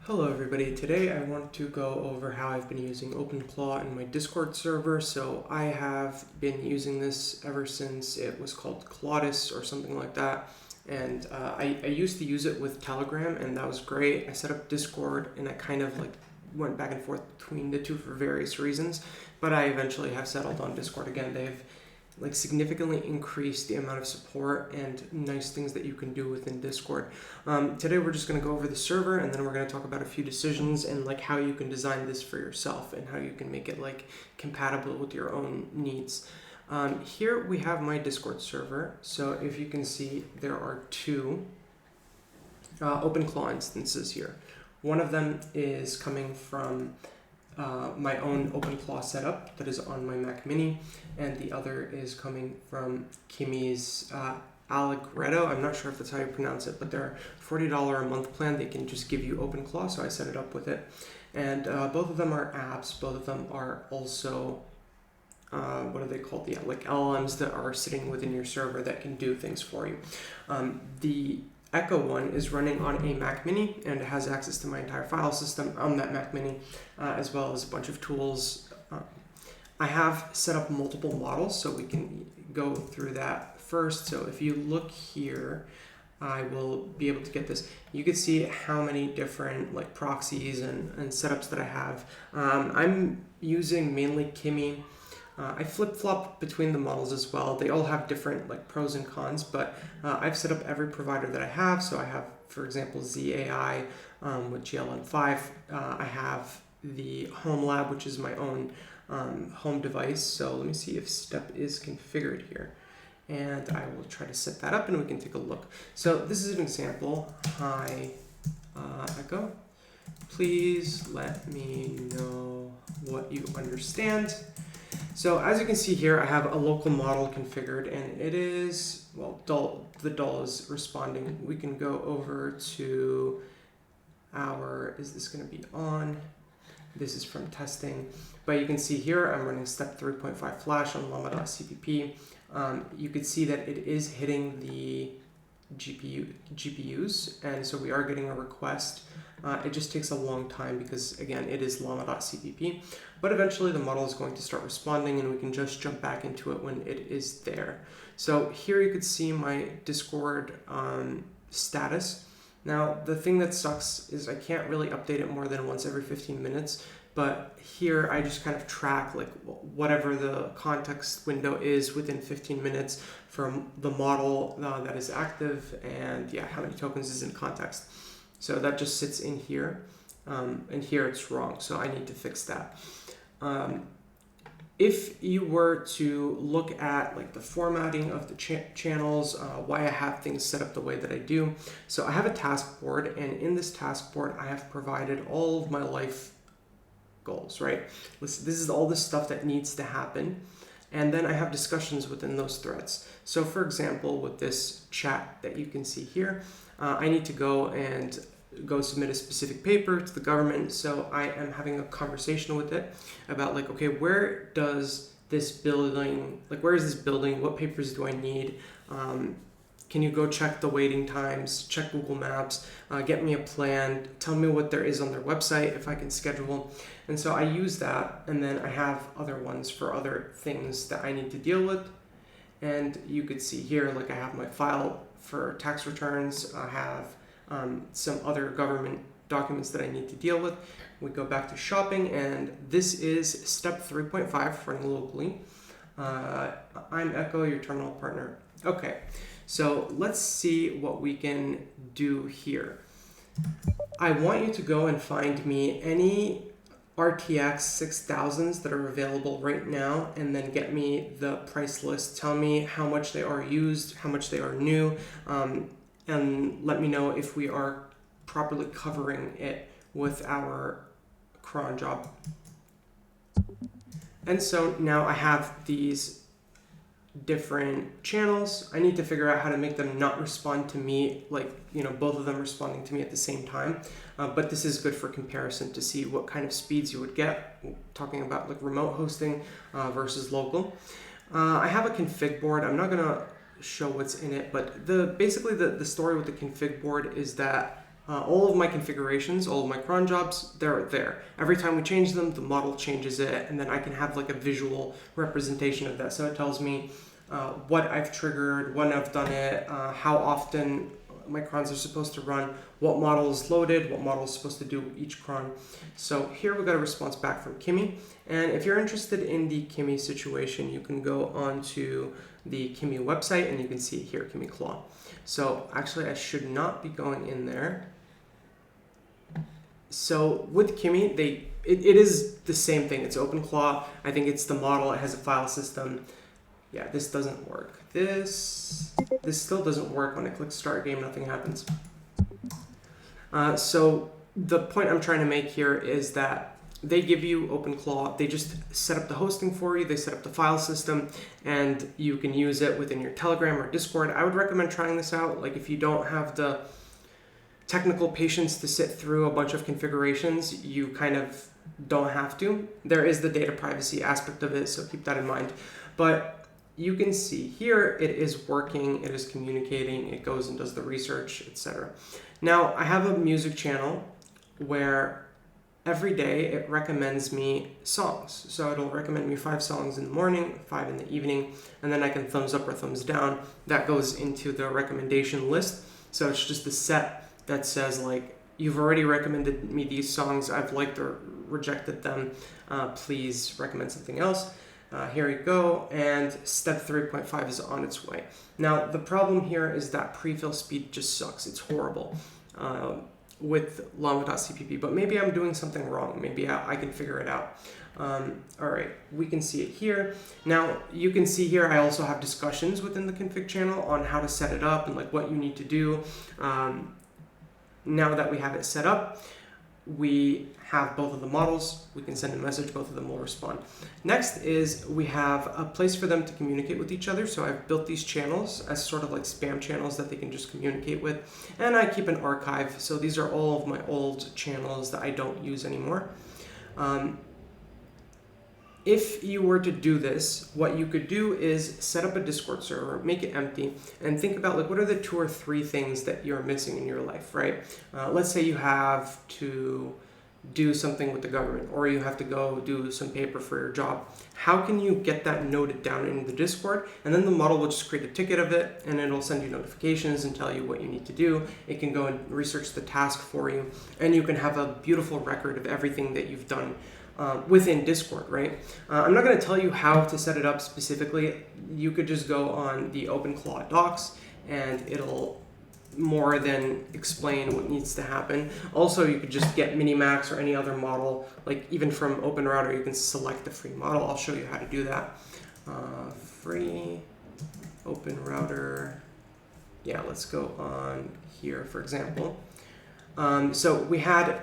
Hello everybody, today I want to go over how I've been using OpenClaw in my Discord server. So I have been using this ever since it was called Claudus or something like that. And I used to use it with Telegram and that was great. I set up Discord and I kind of went back and forth between the two for various reasons. But I eventually have settled on Discord again. They've significantly increase the amount of support and nice things that you can do within Discord. Today we're just going to go over the server and then we're going to talk about a few decisions and how you can design this for yourself and how you can make it compatible with your own needs. Here we have my Discord server. So if you can see, there are two OpenClaw instances here. One of them is coming from my own OpenClaw setup that is on my Mac Mini, and the other is coming from Kimi's Allegretto. I'm not sure if that's how you pronounce it, but they're $40 a month plan. They can just give you OpenClaw, so I set it up with it. And both of them are apps. Both of them are also what are they called? Yeah, LLMs that are sitting within your server that can do things for you. The Echo one is running on a Mac Mini and it has access to my entire file system on that Mac Mini, as well as a bunch of tools. I have set up multiple models, so we can go through that first. So if you look here, I will be able to get this. You can see how many different proxies and setups that I have. I'm using mainly Kimi. I flip-flop between the models as well. They all have different pros and cons, but I've set up every provider that I have. So I have, for example, ZAI with GLM5. I have the Home Lab, which is my own home device. So let me see if Step is configured here. And I will try to set that up and we can take a look. So this is an example. Hi, Echo. Please let me know what you understand. So as you can see here, I have a local model configured and it is, the doll is responding. We can go over to is this going to be on? This is from testing. But you can see here, I'm running step 3.5 flash on llama.cpp. You can see that it is hitting the GPUs, and so we are getting a request. It just takes a long time because, again, it is llama.cpp, but eventually the model is going to start responding and we can just jump back into it when it is there. So here you could see my Discord status. Now, the thing that sucks is I can't really update it more than once every 15 minutes, but here I just kind of track whatever the context window is within 15 minutes from the model that is active and how many tokens is in context. So that just sits in here, and here it's wrong, so I need to fix that. If you were to look at the formatting of the channels, why I have things set up the way that I do. So I have a task board, and in this task board, I have provided all of my life goals, right? This is all the stuff that needs to happen. And then I have discussions within those threads. So for example, with this chat that you can see here, I need to go submit a specific paper to the government. So I am having a conversation with it about okay, where does this building, where is this building? What papers do I need? Can you go check the waiting times, check Google Maps, get me a plan, tell me what there is on their website if I can schedule. And so I use that, and then I have other ones for other things that I need to deal with. And you could see here, I have my file for tax returns, I have some other government documents that I need to deal with. We go back to shopping, and this is step 3.5 running locally. I'm Echo, your terminal partner. Okay, so let's see what we can do here. I want you to go and find me any RTX 6000s that are available right now, and then get me the price list. Tell me how much they are used, how much they are new, and let me know if we are properly covering it with our cron job. And so now I have these different channels. I need to figure out how to make them not respond to me, both of them responding to me at the same time. But this is good for comparison to see what kind of speeds you would get, talking about remote hosting versus local. I have a config board. I'm not gonna show what's in it, but basically the story with the config board is that All of my configurations, all of my cron jobs, they're there. Every time we change them, the model changes it, and then I can have like a visual representation of that. So it tells me what I've triggered, when I've done it, how often my crons are supposed to run, what model is loaded, what model is supposed to do each cron. So here we got a response back from Kimmy. And if you're interested in the Kimmy situation, you can go onto the Kimmy website and you can see it here, OpenClaw. So actually I should not be going in there. So with Kimmy, it is the same thing. It's OpenClaw. I think it's the model. It has a file system. Yeah, this doesn't work. This still doesn't work. When I click start game, nothing happens. So the point I'm trying to make here is that they give you OpenClaw. They just set up the hosting for you. They set up the file system, and you can use it within your Telegram or Discord. I would recommend trying this out. Like if you don't have the technical patience to sit through a bunch of configurations, you kind of don't have to. There is the data privacy aspect of it, so keep that in mind. But you can see here it is working, it is communicating, it goes and does the research, etc. Now I have a music channel where every day it recommends me songs. So it'll recommend me 5 songs in the morning, 5 in the evening, and then I can thumbs up or thumbs down. That goes into the recommendation list. So it's just a set that says like, you've already recommended me these songs, I've liked or rejected them, please recommend something else. Here we go, and step 3.5 is on its way. Now the problem here is that prefill speed just sucks, it's horrible with Llama.cpp, but maybe I'm doing something wrong, maybe I can figure it out. All right, we can see it here. Now you can see here I also have discussions within the config channel on how to set it up and like what you need to do. Now that we have it set up, we have both of the models, we can send a message, both of them will respond. Next is we have a place for them to communicate with each other. So I've built these channels as sort of like spam channels that they can just communicate with. And I keep an archive. So these are all of my old channels that I don't use anymore. If you were to do this, what you could do is set up a Discord server, make it empty, and think about like what are the 2 or 3 things that you're missing in your life, right? Let's say you have to do something with the government, or you have to go do some paper for your job. How can you get that noted down in the Discord? And then the model will just create a ticket of it, and it'll send you notifications and tell you what you need to do. It can go and research the task for you, and you can have a beautiful record of everything that you've done within Discord, right? I'm not going to tell you how to set it up specifically. You could just go on the OpenClaw docs and it'll more than explain what needs to happen. Also, you could just get Minimax or any other model, like even from OpenRouter, you can select the free model. I'll show you how to do that. Free OpenRouter. Yeah, let's go on here, for example. So we had,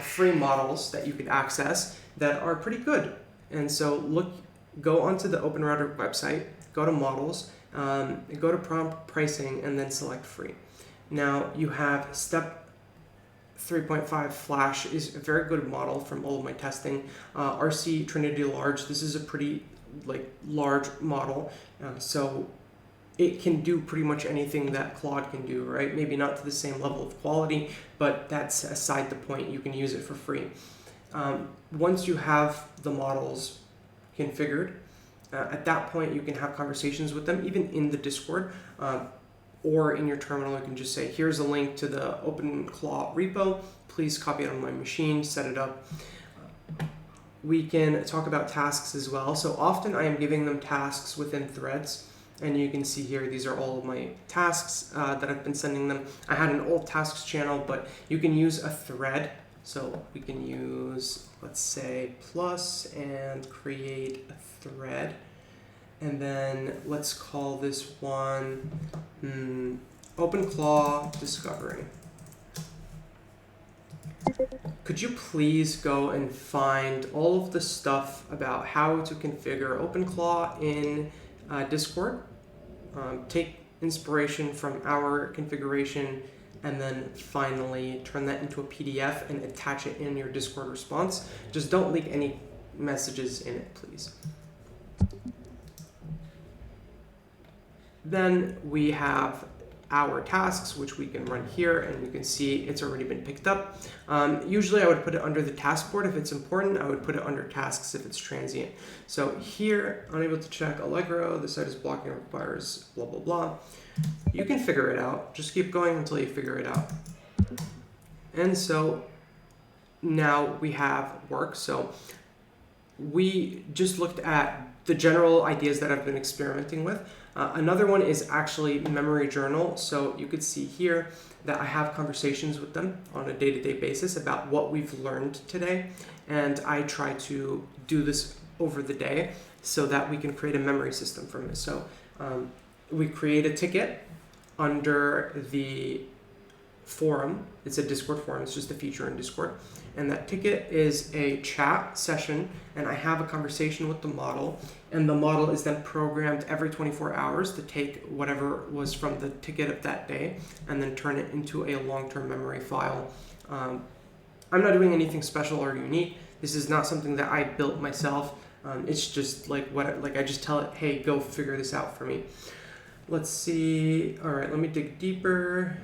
free models that you could access that are pretty good. And so go onto the OpenRouter website, go to models, go to prompt pricing, and then select free. Now you have step 3.5 Flash is a very good model from all of my testing. RC Trinity Large, this is a pretty large model. So it can do pretty much anything that Claude can do, right? Maybe not to the same level of quality, but that's aside the point. You can use it for free. Once you have the models configured, at that point you can have conversations with them, even in the Discord, or in your terminal. You can just say, here's a link to the OpenClaw repo. Please copy it on my machine, set it up. We can talk about tasks as well. So often I am giving them tasks within threads. And you can see here, these are all of my tasks that I've been sending them. I had an old tasks channel, but you can use a thread. So we can use, let's say, plus and create a thread. And then let's call this one OpenClaw Discovery. Could you please go and find all of the stuff about how to configure OpenClaw in Discord? Take inspiration from our configuration and then finally turn that into a PDF and attach it in your Discord response. Just don't leak any messages in it, please. Then we have our tasks, which we can run here, and you can see it's already been picked up. Usually I would put it under the task board if it's important. I would put it under tasks if it's transient. So here, unable to check Allegro, the site is blocking, requires blah, blah, blah. You can figure it out. Just keep going until you figure it out. And so now we have work. So we just looked at the general ideas that I've been experimenting with. Another one is actually memory journal. So you could see here that I have conversations with them on a day-to-day basis about what we've learned today. And I try to do this over the day so that we can create a memory system from it. So we create a ticket under the forum. It's a Discord forum. It's just a feature in Discord. And that ticket is a chat session, and I have a conversation with the model, and the model is then programmed every 24 hours to take whatever was from the ticket of that day and then turn it into a long-term memory file. I'm not doing anything special or unique. This is not something that I built myself. It's just like I just tell it, hey, go figure this out for me. Let's see. All right, let me dig deeper.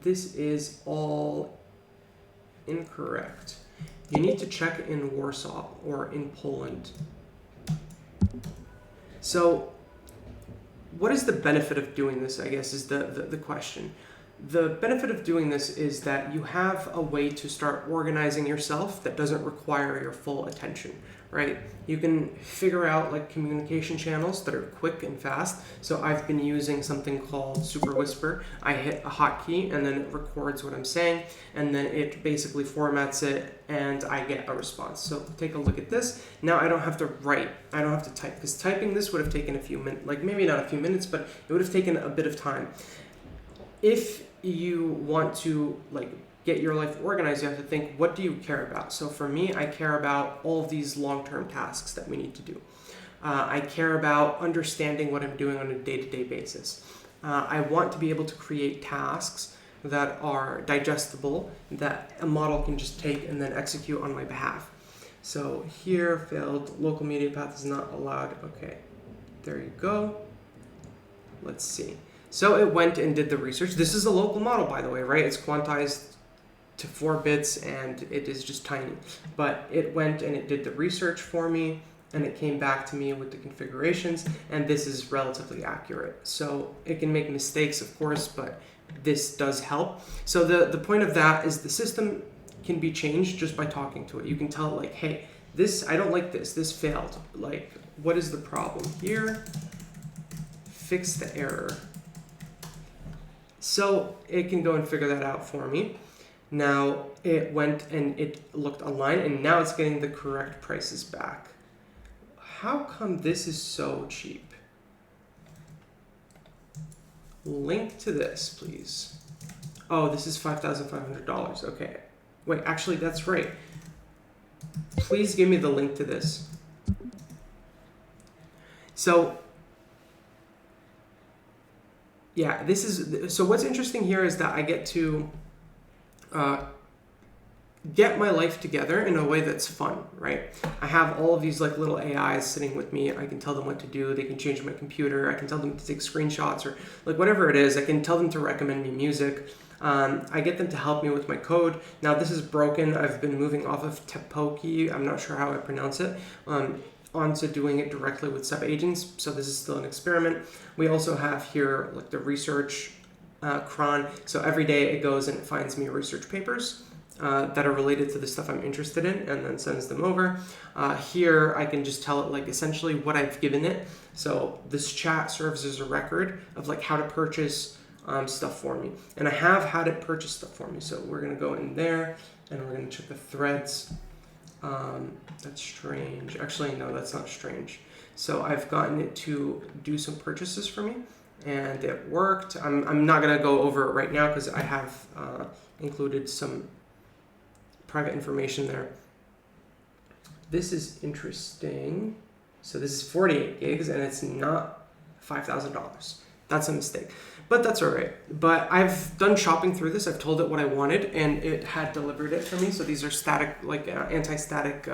This is all incorrect. You need to check in Warsaw or in Poland. So what is the benefit of doing this, I guess, is the question. The benefit of doing this is that you have a way to start organizing yourself that doesn't require your full attention, right? You can figure out like communication channels that are quick and fast. So I've been using something called Super Whisper. I hit a hotkey and then it records what I'm saying, and then it basically formats it and I get a response. So take a look at this. Now I don't have to write, I don't have to type, because typing this would have taken a few minutes, like maybe not a few minutes, but it would have taken a bit of time. If you want to like get your life organized, you have to think, what do you care about? So for me, I care about all of these long-term tasks that we need to do. I care about understanding what I'm doing on a day-to-day basis. I want to be able to create tasks that are digestible, that a model can just take and then execute on my behalf. So here, failed, local media path is not allowed. Okay, there you go. Let's see. So it went and did the research. This is a local model, by the way, right? It's quantized to 4 bits and it is just tiny. But it went and it did the research for me and it came back to me with the configurations, and this is relatively accurate. So it can make mistakes, of course, but this does help. So the point of that is the system can be changed just by talking to it. You can tell it like, hey, this, I don't like this failed. Like, what is the problem here? Fix the error. So it can go and figure that out for me. Now it went and it looked online and now it's getting the correct prices back. How come this is so cheap? Link to this, please. Oh, this is $5,500. Okay. Wait, actually, that's right. Please give me the link to this. So yeah, this is, so what's interesting here is that I get to get my life together in a way that's fun, right? I have all of these like little AIs sitting with me. I can tell them what to do. They can change my computer. I can tell them to take screenshots or like whatever it is. I can tell them to recommend me music. I get them to help me with my code. Now this is broken. I've been moving off of Tepoki, I'm not sure how I pronounce it, onto doing it directly with sub-agents. So this is still an experiment. We also have here like the research cron. So every day it goes and it finds me research papers that are related to the stuff I'm interested in and then sends them over. Here I can just tell it like essentially what I've given it. So this chat serves as a record of like how to purchase stuff for me. And I have had it purchase stuff for me. So we're gonna go in there and we're gonna check the threads. That's strange. Actually, no, that's not strange. So I've gotten it to do some purchases for me and it worked. I'm not gonna go over it right now because I have included some private information there. This is interesting. So this is 48 gigs and it's not $5,000. That's a mistake, but that's all right. But I've done shopping through this. I've told it what I wanted and it had delivered it for me. So these are static, like anti-static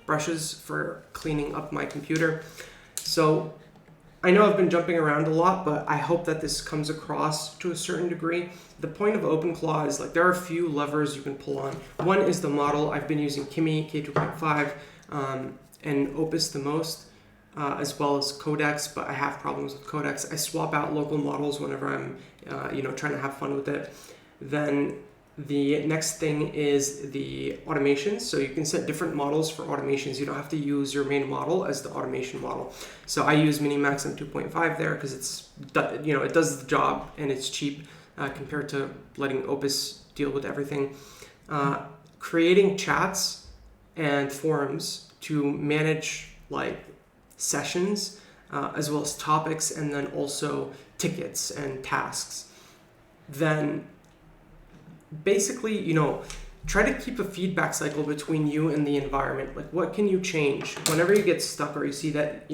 brushes for cleaning up my computer. So I know I've been jumping around a lot, but I hope that this comes across to a certain degree. The point of OpenClaw is like there are a few levers you can pull on. One is the model. I've been using Kimi K2.5 and Opus the most, as well as Codex, but I have problems with Codex. I swap out local models whenever I'm trying to have fun with it. Then the next thing is the automations. So you can set different models for automations. You don't have to use your main model as the automation model. So I use Minimax on 2.5 there because it does the job and it's cheap compared to letting Opus deal with everything. Creating chats and forums to manage like sessions as well as topics, and then also tickets and tasks. Then basically, try to keep a feedback cycle between you and the environment. Like, what can you change whenever you get stuck or you see that,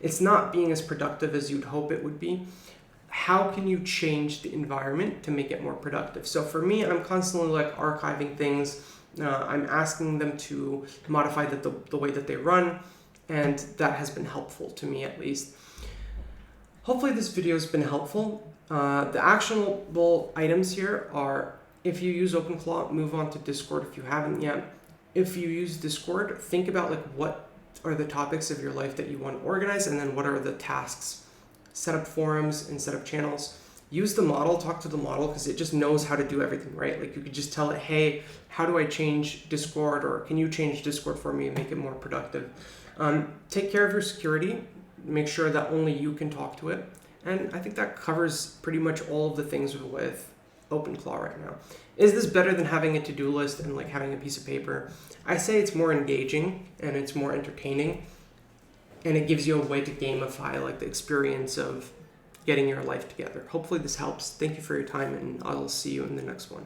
it's not being as productive as you'd hope it would be? How can you change the environment to make it more productive? So for me, I'm constantly like archiving things. I'm asking them to modify the way that they run, and that has been helpful to me at least. Hopefully this video has been helpful. The actionable items here are: if you use OpenClaw, move on to Discord if you haven't yet. If you use Discord, think about like what are the topics of your life that you want to organize, and then what are the tasks. Set up forums and set up channels. Use the model, talk to the model, because it just knows how to do everything, right? Like you could just tell it, hey, how do I change Discord? Or can you change Discord for me and make it more productive? Take care of your security. Make sure that only you can talk to it. And I think that covers pretty much all of the things with OpenClaw right now. Is this better than having a to-do list and like having a piece of paper? I say it's more engaging and it's more entertaining, and it gives you a way to gamify like the experience of getting your life together. Hopefully this helps. Thank you for your time, and I'll see you in the next one.